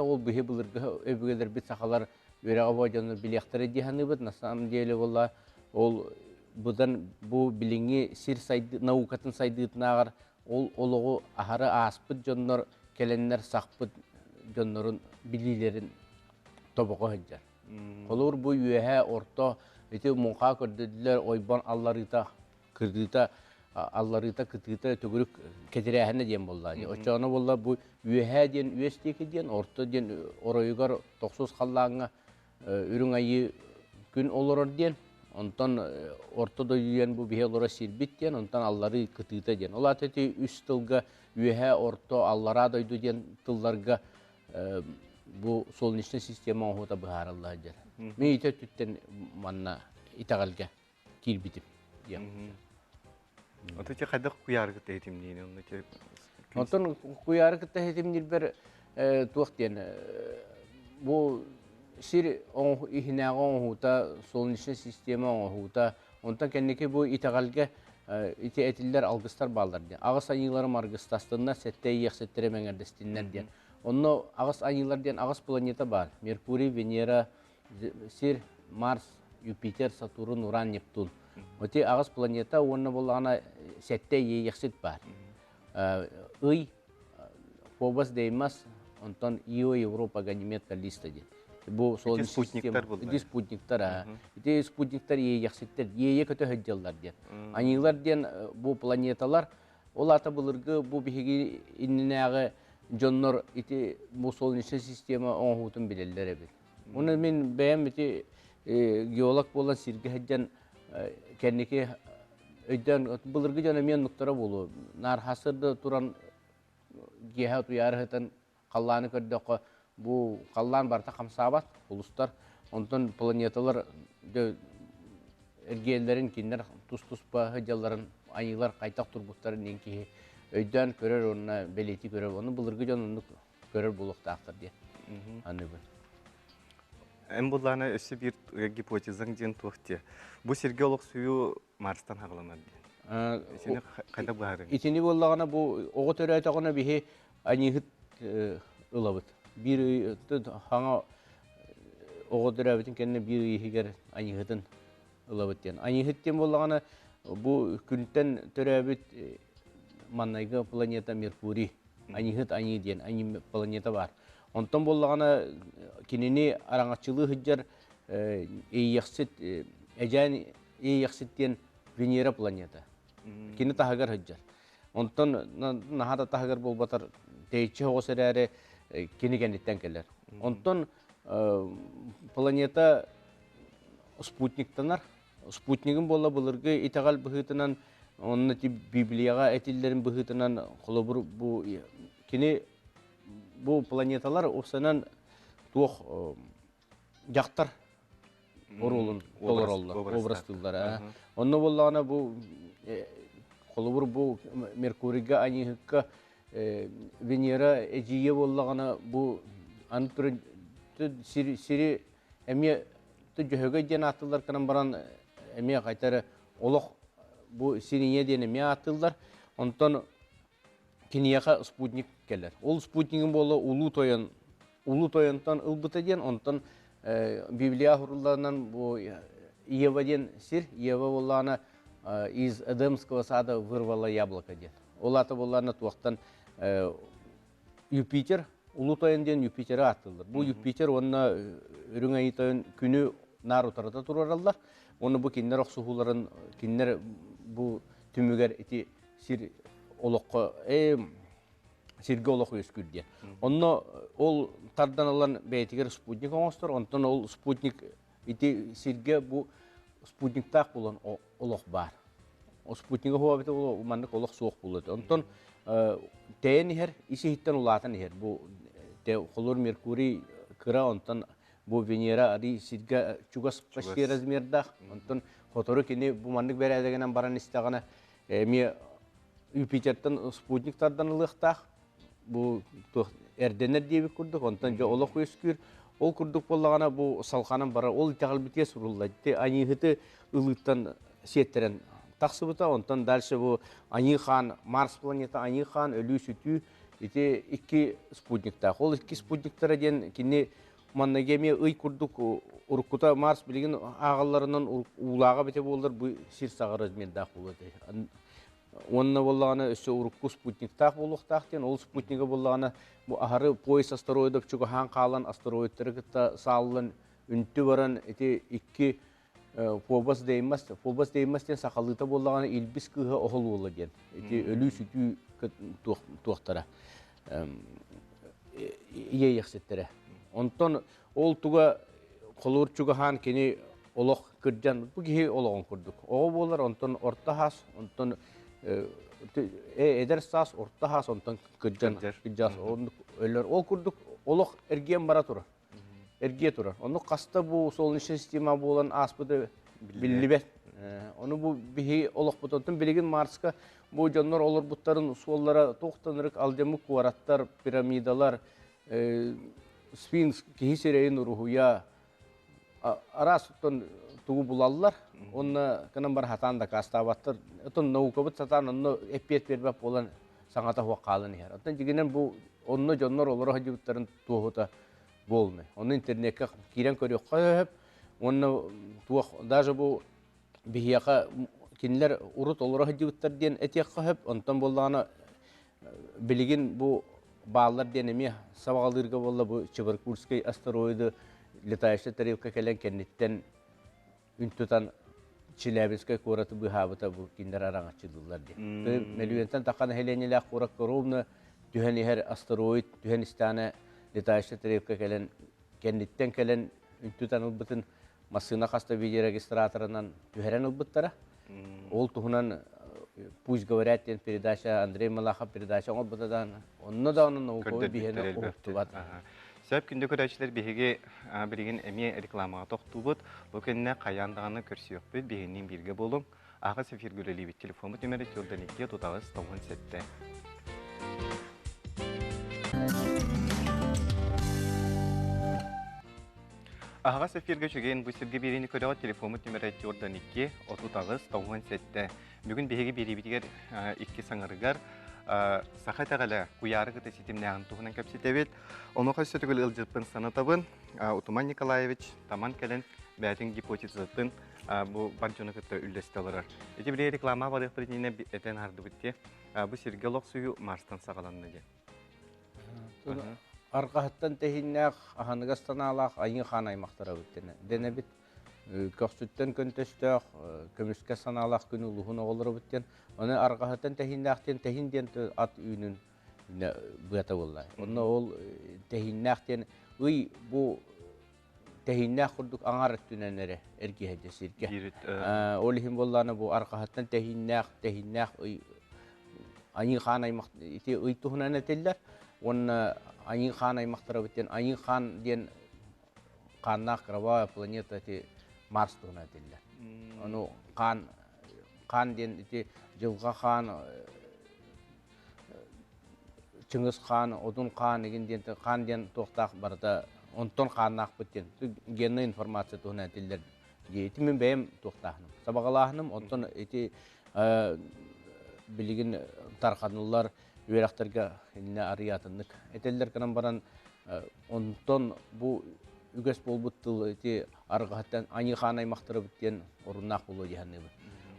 ол бейе бұлырғы өбігелер біт сақалар өреға бауджаны білектері дейханы бұд. На самом деле ол бұдан бұл біліңі сир наукатын сайдығытынағар ол олығы ахары аспыт жоннар келенлер сақпыт жоннарын билилерін тобоға хыджар. Қолуыр бұл үйәе орта эти мұнға көрділер ойбан алларыта кырдыта алларыта кытыта төгірік кетірәхіне ден болды. Очағына болды бұл үйәе ден үйестекі ден орта ден орайығар 90 қаллағыңа үрің айы күн олырыр ден. Онтан орта дойден бұл бейе олыра сирбет ден, онтан аллары кытыта ден. Ол атеті үс тылға үйәе орта аллара дойду ден тылларға bu solnişli sistema ohuta bıharallah eder. Men ite tütten manna itagalga kirbitim. Otaça qayda kuyargı tehetim neyini onu ki? Ondan kuyargı tehetim nilber tuğtiyen bu sir ihnağa ohuta solnişli sistema ohuta ondan kendiki bu itagalga ite etiller algıstar bağlar diyen. Ağız ayıları margıstastığında sette yeksettere menerdestinler diyen. Onu ağız ayılar diyen ağız planeta var. Merkuri, Venera, Sir, Mars, Jupiter, Saturn, Uran, Neptun. Öte ağız planeta onu bulana sette yekset var. Iy, Phobos, Deimos, ondan Io, Europa, Ganymed, Kallista diyen. Bu sol sistem. İdi sputnikler. İdi sputnikler yeksetler. Yeye kötü hıccalar diyen. Ayılar diyen bu planetalar olata bulurgu bu bihigi innenağı Jonlar iti bu solnişli sistema onhutun bilirler evet. Onu men beğen iti geolog bolan sirge heccan kendiki öden bulurgu jana men nuktara bolu. Nar hasırda turan gehat uyarhatan qallanı kördökö bu qallan barta kamsabat ulustar ondan planetalar ergellerin kinler tus-tuspa heccaların ayılar qaytaq turbutların enki öйдөн көрөр онна белети көрөр оны булыргы жонуну көрөр булуктактыр ди. Аны бу. Эм булланы өсү бир гипотезаң ден тохте. Бу сергеолог сүйү Марстан хагланат ди. Сени кайда баарын? Итини боллагана бу ого төрөтөгөнө бихи анихит ылабыт. Бир хаңа ого төрөбүтүн кенне бир ихигер анихитин ылабыт ден. Анихиттен боллагана бу күнтен төрөбүт Маннайга планета Меркурий, анихит аниден, ани планета бар. Онтон боллагана кинени араңачылы хыджар эйяхсит эжан эйяхситтен Венера планета. Кини тахагар хыджар. Онтон нахата тахагар болбатар тейче хосераре кини кенеттен келер. Онтон планета спутниктанар. Спутнигин болла булыргы итагал быхытынан onun Bibliyaga etillerin bıhıtından kolobur bu kini bu planetalar osanan tuğ jaktar orulun dolar oldu obrastıllar. Onu bollana bu холубур бу Меркурийга анихыкка Венера эжие боллагана бу антыр сири эме төҗөгө ден атылар канан баран эме кайтары олох бу сирине ден эме атылар. Онтон кинияка спутник келер. Ол спутнигин боло улуу тоянтан ылбыта ден, онтон Библия хурулларынан бу Ева ден сир, Ева боллана из Эдемского сада вырвала яблоко ден. Ол аты болларына туактан Юпитер, улуу тоян ден Юпитер атылыр. Бу Юпитер онна үрүң айытайын күнү нар утарата турараллар. Оны бу киннер оксухуларын, киннер бу түмүгер эти сир олоққа сирге олоқ өскүрден. Онно ол тардан алан бәйтігер спутник оңостыр, онтон ол спутник ити сирге бу спутниктақ болан олоқ бар. О спутнигі хуа біті ол мандық олоқ соқ болады. Онтон тәйін ехер, isi хиттен улатын ехер. Бу холор Меркурий кыра, онтон бу Венера ари сирге чугас пашки размердақ. Онтон хотору кені бу мандық бәрі әдегенен баран істағаны Юпитертен спутниктардан ылықтақ, бұл әрденер дейбік күрдік, онтан жа олық өскүр, ол күрдік болағана бұл салқанын бара, ол тағыл бітке сұрылды. Анихыты ылықтан сеттерен тақсы бұта, онтан дальше бұл Анихан, Марс планета Анихан, өлі сүті, екі спутниктақ. Ол екі спутниктары ден кені маннагеме ый күрдік, ұрыққыта Марс білген ағаларынан улаға біте болдыр, бұл сир сағыр өзмендақ болады. Онна боллағаны өсі ұрыққы спутниктақ болуқтақ ден, ол спутнигі боллағаны ағары пояс астероидық чүгі хан қалан астероидтары күтті салылын үнті баран екі Фобос деймас ден сақалыта боллағаны илбіс күйі оғыл болы ден. Өлі сүті туақтара, ие еқсеттері. Онтан ол тұға қолыр чүгі хан кені олық күрден, бұл кейі олығын күрдік. Оғы болар, онтан орта хас, онтан эдер сас орта хас онтан кыджан кыджас өлөр ол курдук олох эрген бара тура эрге тура ону каста бу солнечный система болан аспыды биллибет ону бу бихи олох бутонтун билигин Марска бу жоннор олор буттарын суоллара токтонырык алдему квараттар пирамидалар сфинкс кихисерейин рухуя арасыттон тугу булаллар, онна канан бар хатанда кастабаттыр. Отон наукабыт сатан онно эппет бербеп болан саңата хуа қалын ехер. Отон жигенен бу онно жоннор олары хажыбыттарын туғыта болмай. Онны интернетке кирен көрек қойып, онны туақ, даже бу бихияқа кинлер урут олары хажыбыттар ден этек қойып, онтан болағына білген бу баллар денеме сабағалырға болла бу Чебаркульский астероиды летающая тарелка келен кеннеттен үнтутан Челябинская кораты быхабыта бу киндер араңачылылар де. Мелюентен тақаны хеленелі аққорак коровна түхен ехер астероид, түхен истаны летающая тарелка келен кеннеттен келен үнтутан ұлбытын масына қаста видеорегистраторынан түхерен ұлбыттара. Ол тұхынан пусть говорят ден передача Андрей Малахов передача ұлбытадан онны да оның науковы бейхені ұлбыты бат. Сөп күнді көрәчілер бейге бірген әме рекламаға тоқтубыт, бұл көніне қаяндағаны көрсі өкпет бейгеннен бірге болың. Аға сефир көрелі бет телефон нөмірі төлден 2 тұтағыз 97. Аға сефирге жүген бұсырге берені көріға телефон нөмірі төлден 2 тұтағыз 97. Бүгін бейге бері бітігер 2 саңырығар Сахатағала куяры кыты сетімнәғын тұғынан көпсетебет. Оны қасы түгіл ұлжытпын санатабын. Утуман Николаевич таман кәлін бәтін гипотезатын бұл банчоны кыты үлдестелерар. Эти біле реклама барық бірдейіне әтен арды бітте. Бұл сергелок суyu Марстан сағаланды де. Арқағыттан тәхіннәқ ағанығастан алақ айын хан аймақтара бүттені. Дәне біт көксүттен көнтөстөк, көмүскө саналақ күні ұлығын оғылыры бүттен. Оны арқағыттан тәхіннәқтен тәхінден ат үйінің бұята болай. Оны ол тәхіннәқтен ұй бұл тәхіннәқ құрдық аңар түнәнері әрге әдесірге. Ол ең боланы бұл арқағыттан тәхіннәқ айын хан аймақтары ұй тұғынан әтелдер. Оны айын хан аймақтары бүттен айын хан ден қаннақ кровавая планета Марс тұғына әтелдер. Оны қан ден ити жылға қан, Чыңгыз қан, Одун қан еген ден қан ден тоқтақ барда онтон қаннақ бүттен. Генна информация туғына тілдер дейті мен бәйім тоқтақным. Сабағалағыным, онтон ити білігін тарқанылар үйрақтарға еліне арыятынлық. Әтелдер қанан баран онтон бұл үгес бол бұттыл ити арғаттан ани қан аймақтары бүттен орыннақ болу дегенне бұл.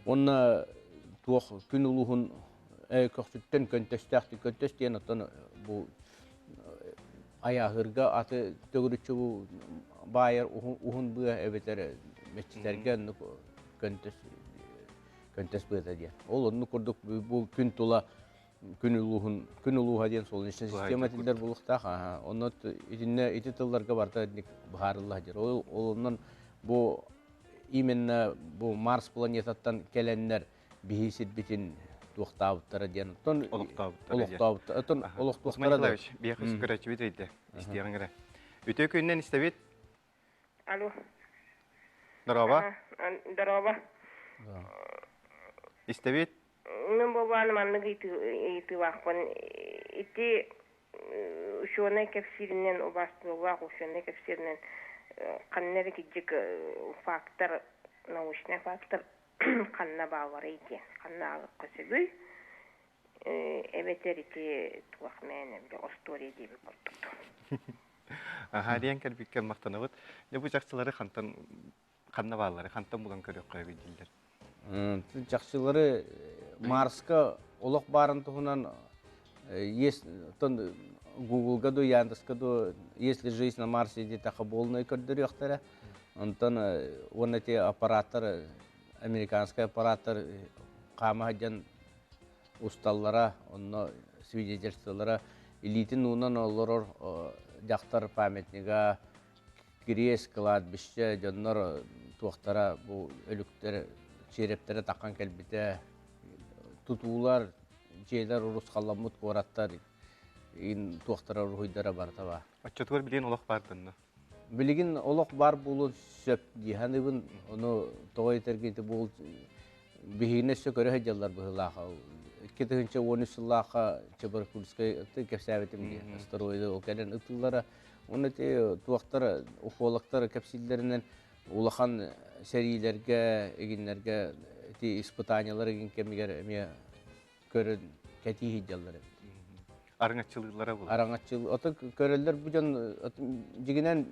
Оны туық күн ұлығын көксүттен көнтөстәқті көнтөстен оттан бұл аяғырға аты төгірітші бұл байыр ұғын бұға әбетері мәтчілерге көнтөс бұға ден. Ол оны көрдік бұл күн тұла күн ұлуға ден сол нешін система тілдер болықтақ. Оны ити тылларға барда бұғарылға дер. Ол онын бұл именно бұл Марс планетаттан келенлер бейсет бетін туқтабыттары ден. Олықтабыттары. Осман Николаевич, бияқы сүкірәтші бет өйді. Истеғін кірі. Өте көнінен істебет? Алло. Дараба? Дараба. Истебет? Мен болбаным анныгы ити вақпын. Ити ушуына кепсирінен, убастылуақ ушуына кепсирінен қаннары кеджік фактор, научный фактор қанна бағвары екен. Қанна ағыр қосыгүй. Эбетер ити туақ мен остория дейбі көрдікті. Хариян кәрбеккен мақтанығыт. Не бұл жақсылары қанна бағалары, қантан бұлан көрек қойғы дейділер? Жақсылары Марска олық барын тұғынан Google-га до, Яндекс-га до, если жизнь на Марсе де тақа болыны көрдір еқтері, онтан оны те аппараттар, американский аппараттар қамағаден ұсталлара, оны свидетельстволара, илитин унан олар жақтар памятнига, кирес, кладбище, жоннар туақтара, бұл өліктер, черептері таққан кәлбеті, тұтулар, жейлер ұрыс қаламыт қораттар, туақтара ұрғыдара бар таба. Отчетуар білген олық бардыңны? Білген олық бар болу сөп дейханыбын, оны тоғай тәргейті бол бігіне сөк өрі хәджалар бұғылаға. Кетігінші 13 жыллаға Чебаркульскай кәпсәбетімде, астероиды ол кәлін ұтылары. Оны туақтар, уфологтар кәпсілдерінен улахан сәрийлерге, егінлерге испытаниялар еген кәмегер көрін кәти хеджалары. Араңатчылығылары бұл? Араңатчылығы. Оты көрелер бұжан жегінен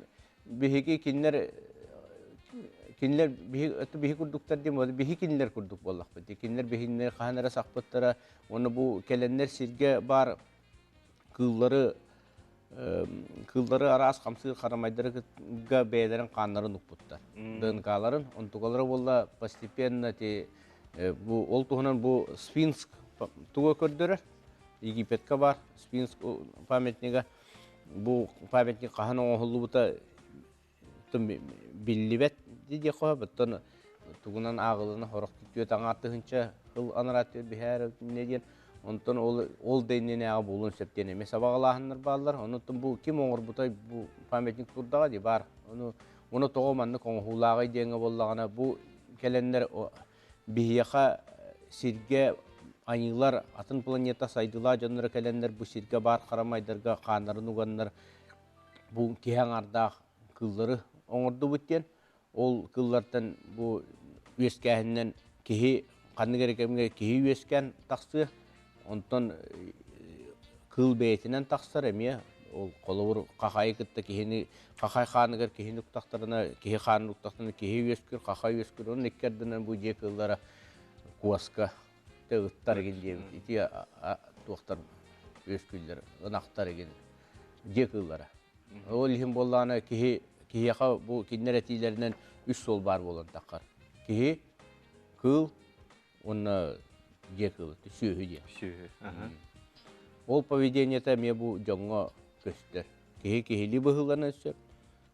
бігеге кинлер бихи курдуктар дем болду, бихи кинлер курдук боллак бит. Кинлер бихиннер ханара сакпаттара, оны бу келеннер сирге бар кыллары арас камсы карамайдырга бейлерин каннарын укпуттар. ДНКларын, онтугалары болла постепенно бу ол тугунан бу Сфинкс туга көрдөрөр. Египетке бар Сфинкс памятнига. Бу памятник кахана оңолубута биллибет диде кое баттан тугунан агылыны хорокты төт аңаттыгынча кыл анарат бихәр неден онтон ол дейнене ага булун септене месабагалаһыннар баллар онтон бу ким оңор бутай бу памятник турдага ди бар оны тогоманны коңхулагы деңе боллагана бу келеннер бихияха сирге айылар атын планета сайдыла жаннар келеннер бу сирге бар карамайдырга канарын уганнар бу кияңарда кыллары оңорду бүттен ол кыллардан бу үескәһиннән кихи канны керекемге кихи үескән таксы онтон кыл бейтинен таксыр эме ол колобур кахай кытта кихини кахай ханыгер кихини уктактарына кихи ханы уктактарына кихи үескер кахай үескер он эккерденен бу же кыллара куаска тыгыттар ген ити туактар үескүллөр ынактар ген же кыллара ол хим болланы кихияқа бұл киннер әтейлерінен үш сол бар болан таққар. Кихи, кыл, оны же кылы, сүйі де. Ол поведениета ме бұл жоңға көстер. Кихи-кихили бұғыланы сөп,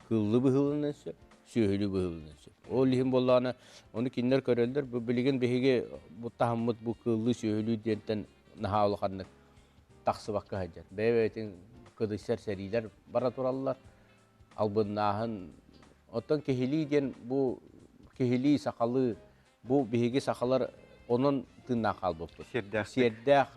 кыллы бұғыланы сөп, сүйілі бұғыланы сөп. Ол лихим болланы, оны киннер көрелдер, бұл білген бігеге бұл тахыммыт бұл кыллы сүйілі дентен нахаулықанны тақсы баққа хаджар. Бәйбәйтін кыдысар сәрилер бара туралылар. Албыннахын оттан кехили ден бу кехили сакалы бу биһиги сакалар onun tınna kalbıp. Сердәк. Сердәк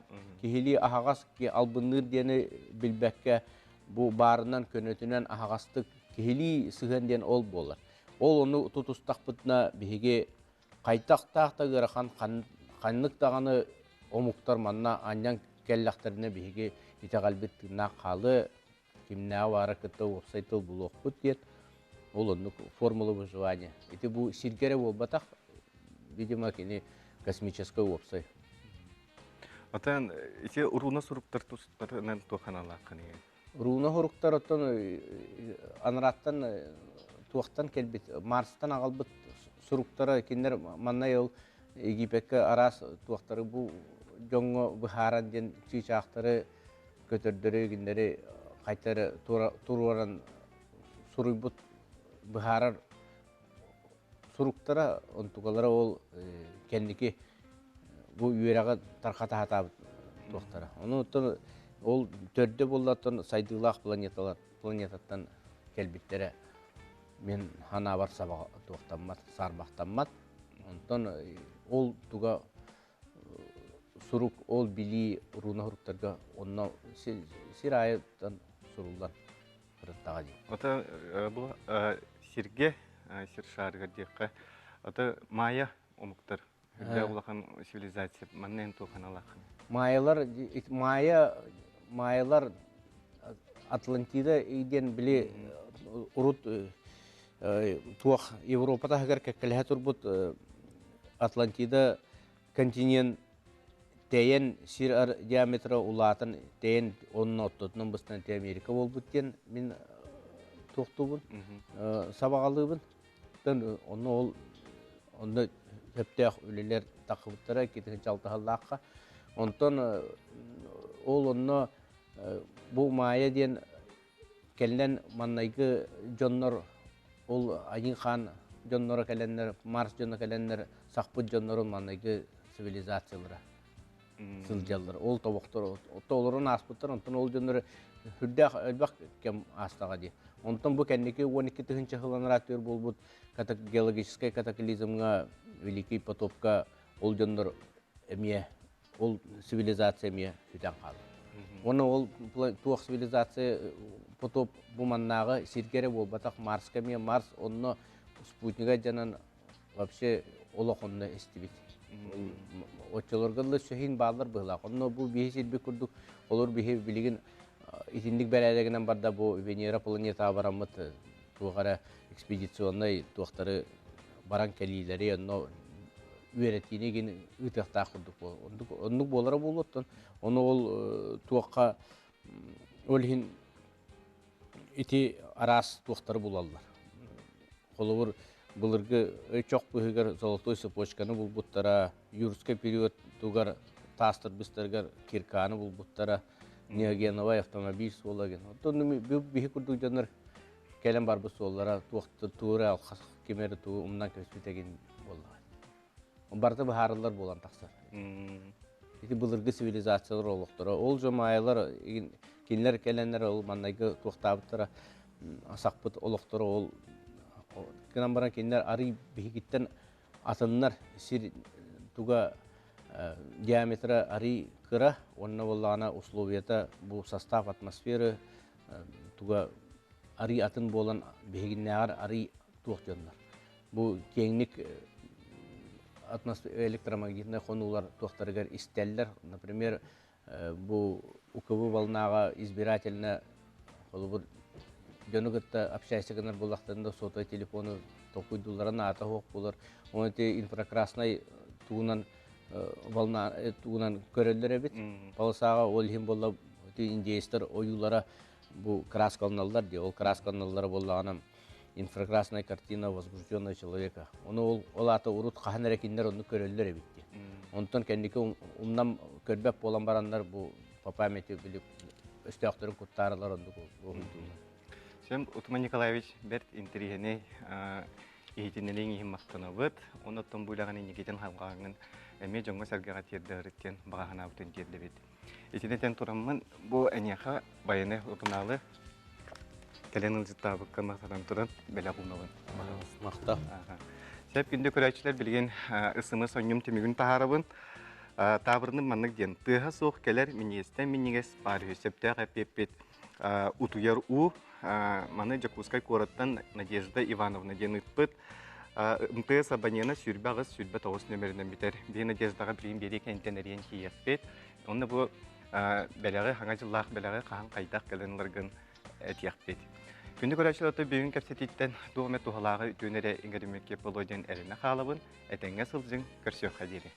кихили ахагас ки албынныр дені билбәккә bu barından könötünen ahagastык кихили сыган ден ол болар. Ол onu tutustaqpытна биһиге кайтактакта гырахан каннык таганы омуктар манна аньян келлахтарына биһиге итегалбит тынна калы кимнә вара кытты опсайтыл булокпут дет. Ол onu формула выживания. Ити бу сиргере болбатак видимо кини космическая опция. Атан ите уруна суруптар тустарынан тоханалар кыны. Руна хоруктар оттан анраттан туактан келбит Марстан агалбыт суруктары киндер манна ел Египетке арас туактары бу жоңго бухаран ден чичактары көтөрдөрү киндери кайтары туруран суруйбут бухарар суруктара онтугалара ол кендики бу үйрага тарката хатабыт туактара. Оны оттан ол төрдө боллатын сайдылах планетаттан келбиттере мен хана бар сабага туактанмат, сарбактанмат. Онтон ол туга сурук ол били руна хуруктарга онна сирайдан сурулдан кырыттага ди. Ата бу сирге сиршарга дикка ата майя омуктар. Хүлдә улахан цивилизация маннан тоханалар. Майялар Атлантида иден биле урут туах Европада хагар кекеле турбут Атлантида континент тейен сир диаметры улатын тейен 10-ноттотун быстан Америка болбут ден мен токтубун сабагалыбын. Оны ол онда төптөк үлелер такыбыттара кетен жалтахаллакка. Онтон ол онно бу майя ден келлен маннайгы жоннор ол Айын хан жоннора келеннер, Марс жоннора келеннер, сакпыт жоннорун маннайгы цивилизациялары. Сылжаллар. Ол тобоктор, толорун аспыттар, онтон ол жоннор хүрдәк өлбак кем астага ди. Онтон бу кеннеки 12-нче хыланратыр болбут геологический катаклизмга, великий потопка ол жоннор эмие ол цивилизация эмие хүтән калды. Оны ол туак цивилизация потоп бу маннагы сиргере болбатак Марска эмие Марс онно спутнига жанан вообще олохонно эстибит. Очолоргылы шехин баалар была. Онно бу бихисил би курдук олор бихи билигин итиндик бәрәлегеннән барда бу Венера планета барамыт тугара экспедиционный туактары баран келилери онно үеретинеген үтәхтә курдук бу. Ондук болара болоттан. Оны ол туакка олхин ити арас туактары булаллар. Колобур былыргы чок быгыр золотой цепочканы булбуттара, юрский период тугар тастыр бистергер кирканы булбуттара, неогеновый автомобиль солаген. Оттон бихи курдук жанар келен бар бу соллара туакты тууры алкас кемери туу умнан көспүтеген болду. Барда бахарлар болан таксар. Ити былыргы цивилизациялар олуктора. Ол жомайлар кинлер келенлер ол маннайгы туактабыттара сакпыт олуктора ол кынан баран кинлер ары бихигиттен атыннар сир туга диаметра ары кыра онна боллана условията бу состав атмосфера туга ары атын болан бихигиннер ары туактандар. Бу кеңник электромагнитный хонуулар туактарыгар истеллер, например, бу УКВ волнага избирательно холбур жөнөгөттө общайсыгынар булактарында сотовый телефону $9 ата хок булар. Онте инфракрасный туунан волна туунан көрөлдөр бит. Полосага ол хим болла индейстер оюлара бу красканалдар ди. Ол красканаллар боллаганам инфракрасная картина возбужденного человека. Оны ол ата урут каханара киндер оны көрөлдөр бит. Онтон кендики умнам көрбөп болан барандар бу по памяти билип өстөктөрүн куттарлар онду бу. Сем Утман Николаевич берт интеригене ихитиннен ихим мактанабыт. Онотон буйлаган никетен халгагын эме жоңго саргага тердериткен багана бүтүн жердебит. Итинетен тураммын бу энеха байыны утуналы келенин життабыкка мактадан туран беле кумнагын. Макта. Сәп күнде көрәчілер білген ысымы соньым түмігін тахарабын. Табырының маннық ден. Тыға соқ келер минестен минегес бар өсептәғ әпеппет утуяр у маны Жакускай кораттан Надежда Ивановна ден ұтпыт. МТС абонена сүрбағыз сүрбі тоғыз нөмірінен бітер. Бей Надеждаға бірін бері кәнтен әрен кейекпет. Оны бұл бәләғі, хаңа жыллақ бәләғі қаған қайдақ кәлінлерген әтияқпет. Күнді көрәшілаты бүйін кәпсететтен дуғымет туғалағы өтуінері еңгерімекке болудан әріні қалабын, әтәңе сылжың көрсеу қадері.